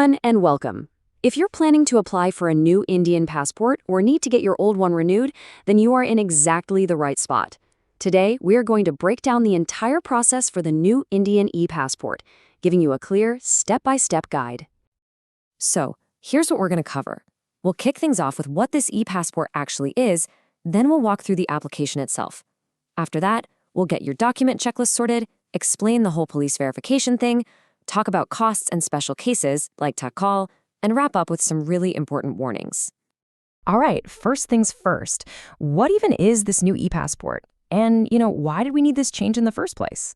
everyone, and welcome. If you're planning to apply for a new Indian passport or need to get your old one renewed, then you are in exactly the right spot. Today, we're going to break down the entire process for the new Indian e-passport, giving you a clear, step-by-step guide. So, here's what we're going to cover. We'll kick things off with what this e-passport actually is, then we'll walk through the application itself. After that, we'll get your document checklist sorted, explain the whole police verification thing, talk about costs and special cases, like tatkal, and wrap up with some really important warnings. All right, first things first. What even is this new e-passport? And, why did we need this change in the first place?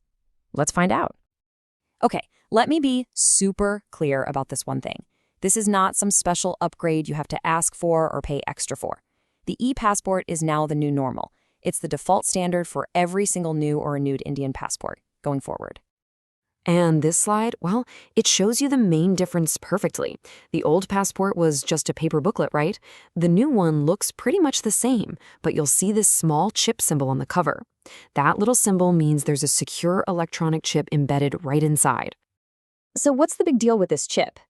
Let's find out. Okay, let me be super clear about this one thing. This is not some special upgrade you have to ask for or pay extra for. The e-passport is now the new normal. It's the default standard for every single new or renewed Indian passport going forward. And this slide, well, it shows you the main difference perfectly. The old passport was just a paper booklet, right? The new one looks pretty much the same, but you'll see this small chip symbol on the cover. That little symbol means there's a secure electronic chip embedded right inside. So what's the big deal with this chip?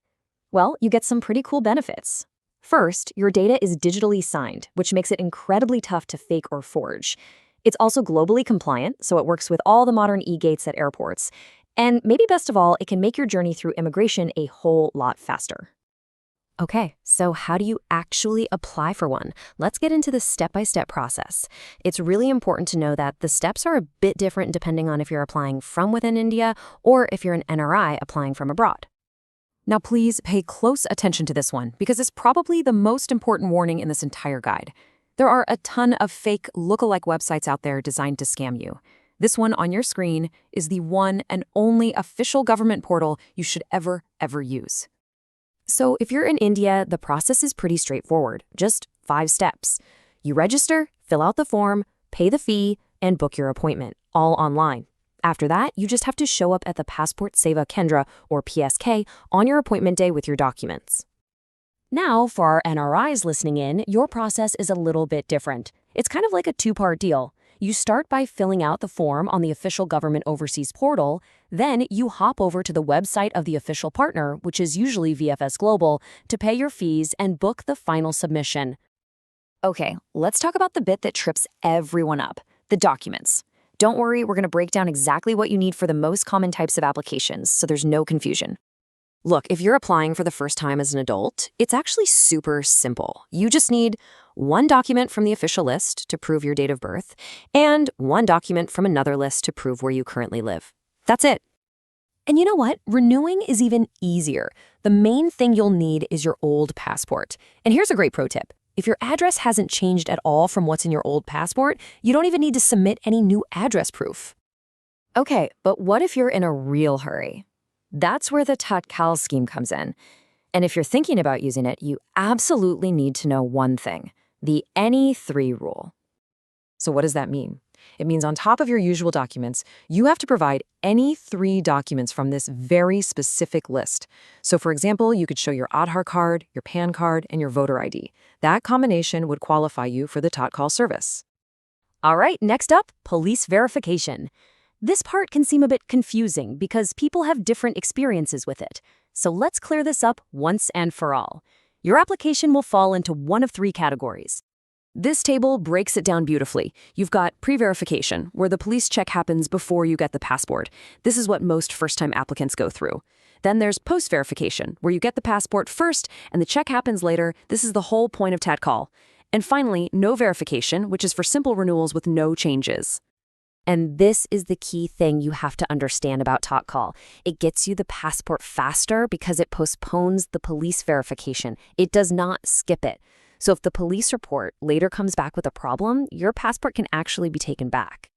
Well, you get some pretty cool benefits. First, your data is digitally signed, which makes it incredibly tough to fake or forge. It's also globally compliant, so it works with all the modern e-gates at airports. And maybe best of all, it can make your journey through immigration a whole lot faster. Okay, so how do you actually apply for one? Let's get into the step-by-step process. It's really important to know that the steps are a bit different depending on if you're applying from within India or if you're an NRI applying from abroad. Now please pay close attention to this one because it's probably the most important warning in this entire guide. There are a ton of fake lookalike websites out there designed to scam you. This one on your screen is the one and only official government portal you should ever use. So if you're in India, the process is pretty straightforward, just 5 steps. You register, fill out the form, pay the fee, and book your appointment, all online. After that, you just have to show up at the Passport Seva Kendra, or PSK, on your appointment day with your documents. Now, for our NRIs listening in, your process is a little bit different. It's kind of like a 2-part deal. You start by filling out the form on the official government overseas portal, then you hop over to the website of the official partner, which is usually VFS Global, to pay your fees and book the final submission. Okay, let's talk about the bit that trips everyone up, the documents. Don't worry, we're going to break down exactly what you need for the most common types of applications, so there's no confusion. Look, if you're applying for the first time as an adult, it's actually super simple. You just need one document from the official list to prove your date of birth, and one document from another list to prove where you currently live. That's it. And you know what? Renewing is even easier. The main thing you'll need is your old passport. And here's a great pro tip. If your address hasn't changed at all from what's in your old passport, you don't even need to submit any new address proof. Okay, but what if you're in a real hurry? That's where the tatkal scheme comes in. And if you're thinking about using it, you absolutely need to know one thing, the any 3 rule. So what does that mean? It means on top of your usual documents, you have to provide any 3 documents from this very specific list. So for example, you could show your Aadhaar card, your PAN card, and your voter ID. That combination would qualify you for the tatkal service. All right, next up, police verification. This part can seem a bit confusing because people have different experiences with it. So let's clear this up once and for all. Your application will fall into one of 3 categories. This table breaks it down beautifully. You've got pre-verification, where the police check happens before you get the passport. This is what most first-time applicants go through. Then there's post-verification, where you get the passport first and the check happens later. This is the whole point of tatkal. And finally, no verification, which is for simple renewals with no changes. And this is the key thing you have to understand about tatkal. It gets you the passport faster because it postpones the police verification. It does not skip it. So if the police report later comes back with a problem, your passport can actually be taken back.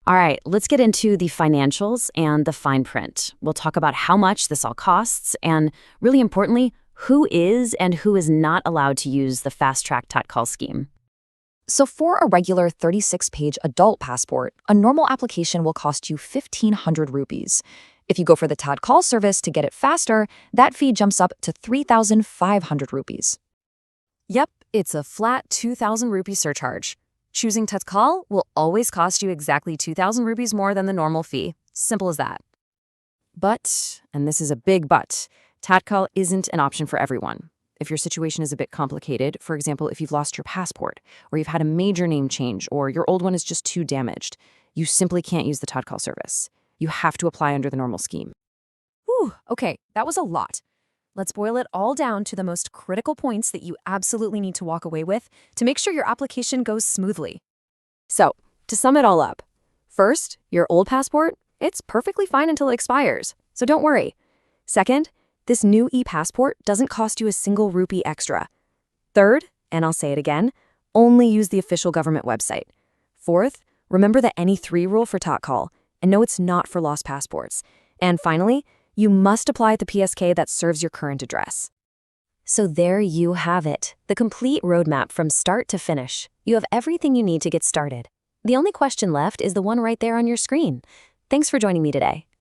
All right, let's get into the financials and the fine print. We'll talk about how much this all costs and, really importantly, who is and who is not allowed to use the fast-track tatkal scheme. So for a regular 36-page adult passport, a normal application will cost you 1,500 rupees. If you go for the tatkal service to get it faster, that fee jumps up to 3,500 rupees. Yep, it's a flat 2,000 rupee surcharge. Choosing tatkal will always cost you exactly 2,000 rupees more than the normal fee. Simple as that. But, and this is a big but, Tactile isn't an option for everyone. If your situation is a bit complicated, for example, if you've lost your passport, or you've had a major name change, or your old one is just too damaged, you simply can't use the Tactile service. You have to apply under the normal scheme. Whew, okay, that was a lot. Let's boil it all down to the most critical points that you absolutely need to walk away with to make sure your application goes smoothly. So, to sum it all up, first, your old passport, it's perfectly fine until it expires, so don't worry. Second, this new e-passport doesn't cost you a single rupee extra. Third, and I'll say it again, only use the official government website. Fourth, remember the NE3 rule for Tactile, and know it's not for lost passports. And finally, you must apply at the PSK that serves your current address. So there you have it, the complete roadmap from start to finish. You have everything you need to get started. The only question left is the one right there on your screen. Thanks for joining me today.